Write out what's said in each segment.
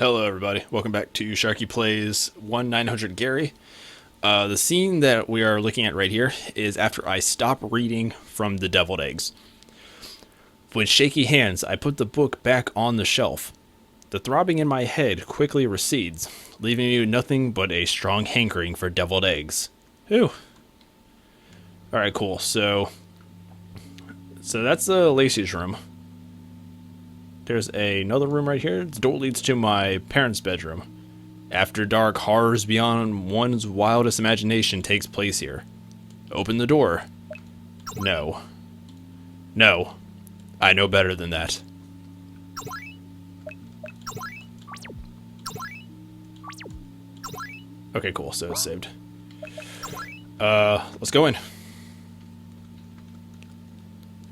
Hello everybody, welcome back to Sharky Plays 1900 Gary. The scene that we are looking at right here is after I stop reading from the deviled eggs. With shaky hands, I put the book back on the shelf. The throbbing in my head quickly recedes, leaving me with nothing but a strong hankering for deviled eggs. Ooh. Alright, cool. So that's Lacey's room. There's another room right here. The door leads to my parents' bedroom. After dark, horrors beyond one's wildest imagination takes place here. Open the door. No. No. I know better than that. Okay, cool. So it's saved. Let's go in.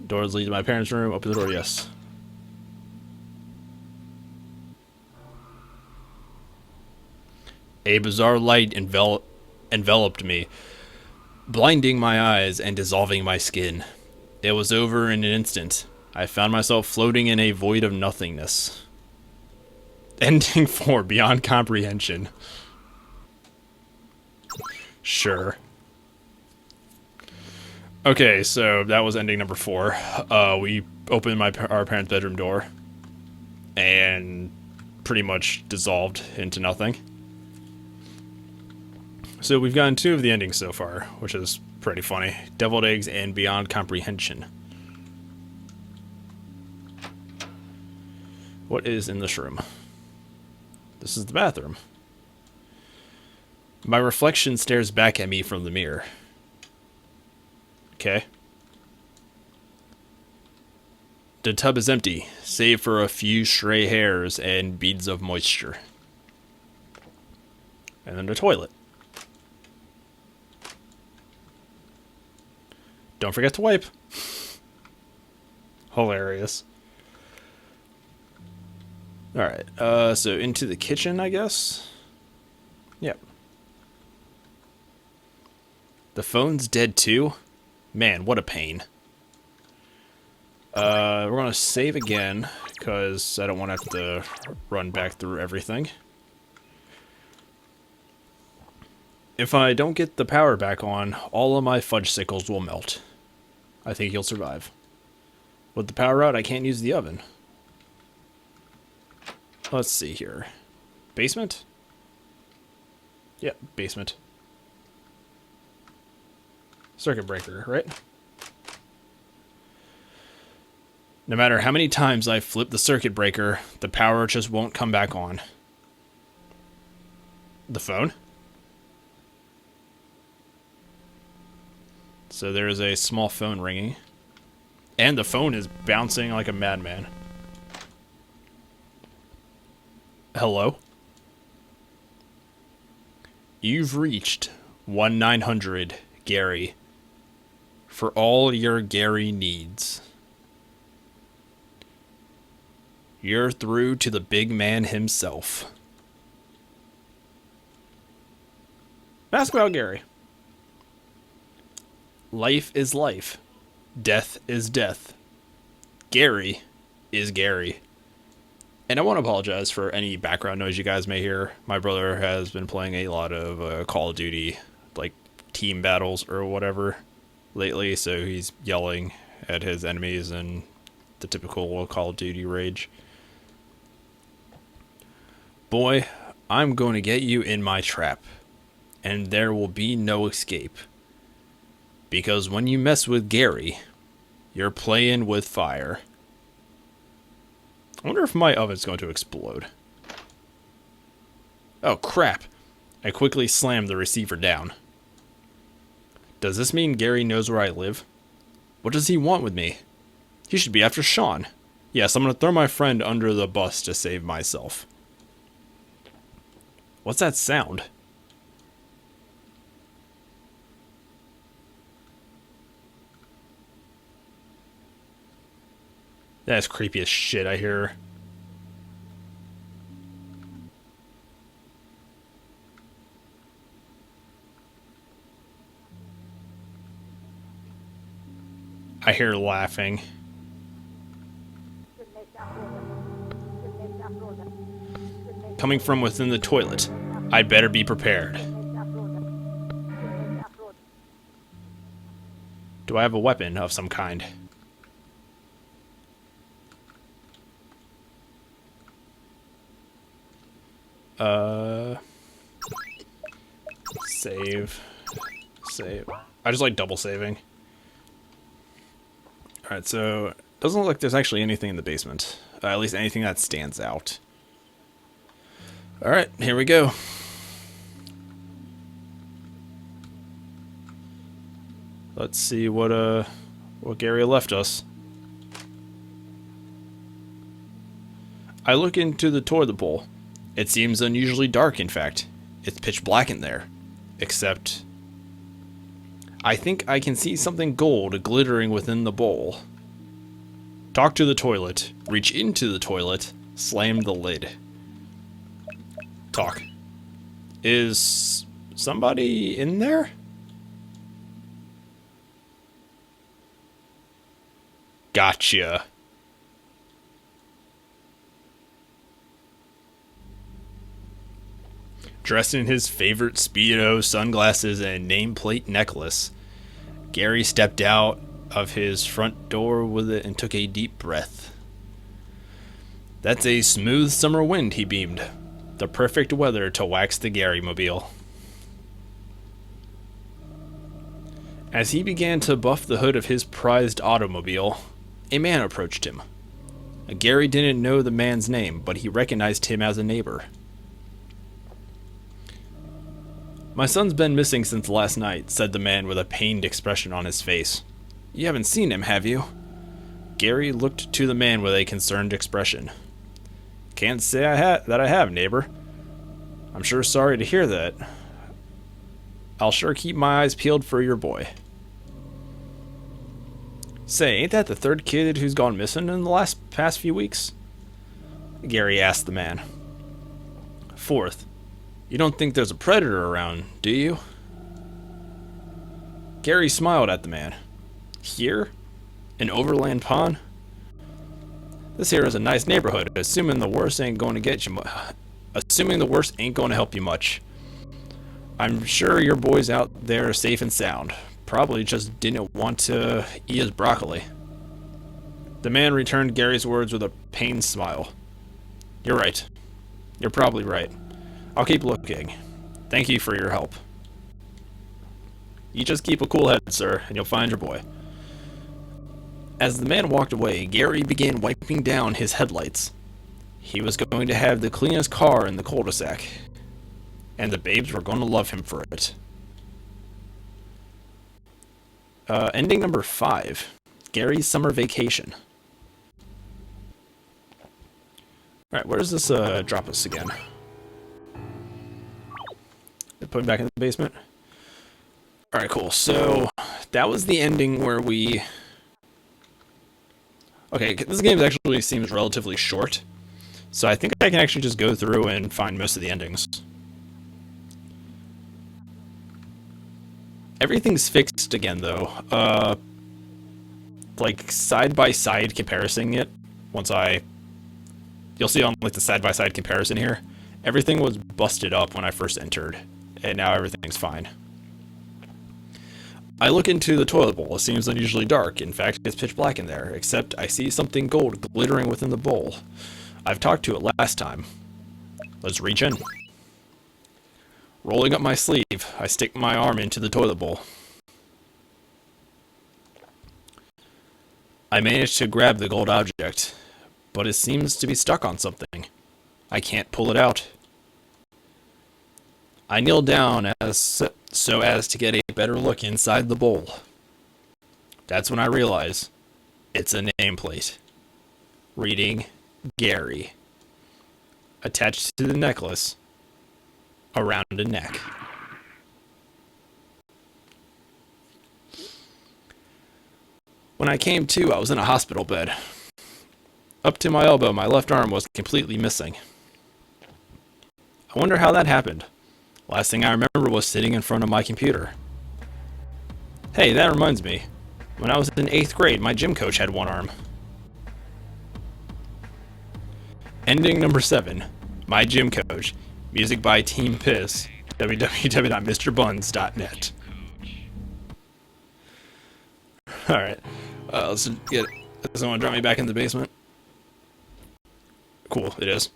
Doors lead to my parents' room. Open the door, yes. A bizarre light enveloped me, blinding my eyes and dissolving my skin. It was over in an instant. I found myself floating in a void of nothingness. Ending 4, Beyond Comprehension. Sure. Okay, so that was ending number 4. We opened our parents' bedroom door and pretty much dissolved into nothing. So we've gotten 2 of the endings so far, which is pretty funny. Deviled Eggs and Beyond Comprehension. What is in this room? This is the bathroom. My reflection stares back at me from the mirror. Okay. The tub is empty, save for a few stray hairs and beads of moisture. And then the toilet. Don't forget to wipe. Hilarious. Alright, so into the kitchen, I guess? Yep. The phone's dead too? Man, what a pain. We're gonna save again, because I don't want to have to run back through everything. If I don't get the power back on, all of my fudge sickles will melt. I think you'll survive. With the power out, I can't use the oven. Let's see here. Basement? Yep, basement. Circuit breaker, right? No matter how many times I flip the circuit breaker, the power just won't come back on. The phone? So there is a small phone ringing. And the phone is bouncing like a madman. Hello? You've reached 1900 Gary. For all your Gary needs. You're through to the big man himself. Ask about Gary. Life is life. Death is death. Gary is Gary. And I want to apologize for any background noise you guys may hear. My brother has been playing a lot of Call of Duty, like team battles or whatever, lately, so he's yelling at his enemies and the typical Call of Duty rage. Boy, I'm going to get you in my trap, and there will be no escape. Because when you mess with Gary, you're playing with fire. I wonder if my oven's going to explode. Oh, crap. I quickly slammed the receiver down. Does this mean Gary knows where I live? What does he want with me? He should be after Sean. Yes, I'm going to throw my friend under the bus to save myself. What's that sound? That's creepy as shit, I hear. I hear laughing. coming from within the toilet. I'd better be prepared. Do I have a weapon of some kind? Save. I just like double saving. Alright, so it doesn't look like there's actually anything in the basement. At least anything that stands out. Alright, here we go. Let's see what Gary left us. I look into the toilet bowl. It seems unusually dark, in fact. It's pitch black in there. Except I think I can see something gold glittering within the bowl. Talk to the toilet. Reach into the toilet. Slam the lid. Talk. Is somebody in there? Gotcha. Dressed in his favorite Speedo, sunglasses, and nameplate necklace, Gary stepped out of his front door with it and took a deep breath. That's a smooth summer wind, he beamed. The perfect weather to wax the Gary-mobile. As he began to buff the hood of his prized automobile, a man approached him. Gary didn't know the man's name, but he recognized him as a neighbor. My son's been missing since last night, said the man with a pained expression on his face. You haven't seen him, have you? Gary looked to the man with a concerned expression. Can't say that I have, neighbor. I'm sure sorry to hear that. I'll sure keep my eyes peeled for your boy. Say, ain't that the third kid who's gone missing in the past few weeks? Gary asked the man. Fourth. You don't think there's a predator around, do you? Gary smiled at the man. Here? In Overland Pond? This here is a nice neighborhood, assuming the worst ain't going to get you assuming the worst ain't going to help you much. I'm sure your boy's out there safe and sound. Probably just didn't want to eat his broccoli. The man returned Gary's words with a pained smile. You're right. You're probably right. I'll keep looking. Thank you for your help. You just keep a cool head, sir, and you'll find your boy. As the man walked away, Gary began wiping down his headlights. He was going to have the cleanest car in the cul-de-sac, and the babes were going to love him for it. Ending number 5. Gary's summer vacation. Alright, where does this drop us again? Put him back in the basement. Alright, cool. So, that was the ending where we... Okay, this game actually seems relatively short. So I think I can actually just go through and find most of the endings. Everything's fixed again, though. Like, side-by-side comparing it, you'll see on, like, the side-by-side comparison here, everything was busted up when I first entered, and now everything's fine. I look into the toilet bowl. It seems unusually dark. In fact, it's pitch black in there, except I see something gold glittering within the bowl. I've talked to it last time. Let's reach in. Rolling up my sleeve, I stick my arm into the toilet bowl. I manage to grab the gold object, but it seems to be stuck on something. I can't pull it out. I kneel down so as to get a better look inside the bowl. That's when I realize it's a nameplate. Reading Gary. Attached to the necklace around a neck. When I came to, I was in a hospital bed. Up to my elbow, my left arm was completely missing. I wonder how that happened. Last thing I remember was sitting in front of my computer. Hey, that reminds me. When I was in 8th grade, my gym coach had one arm. Ending number 7. my gym coach. Music by Team Piss. www.mrbuns.net. Alright. Let's get... Does someone drop me back in the basement? Cool, it is.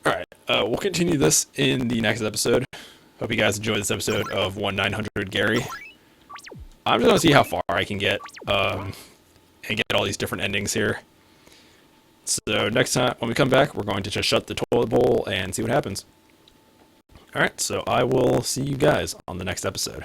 Alright, we'll continue this in the next episode. Hope you guys enjoyed this episode of 1-900 Gary. I'm just going to see how far I can get, and get all these different endings here. So next time, when we come back, we're going to just shut the toilet bowl and see what happens. Alright, so I will see you guys on the next episode.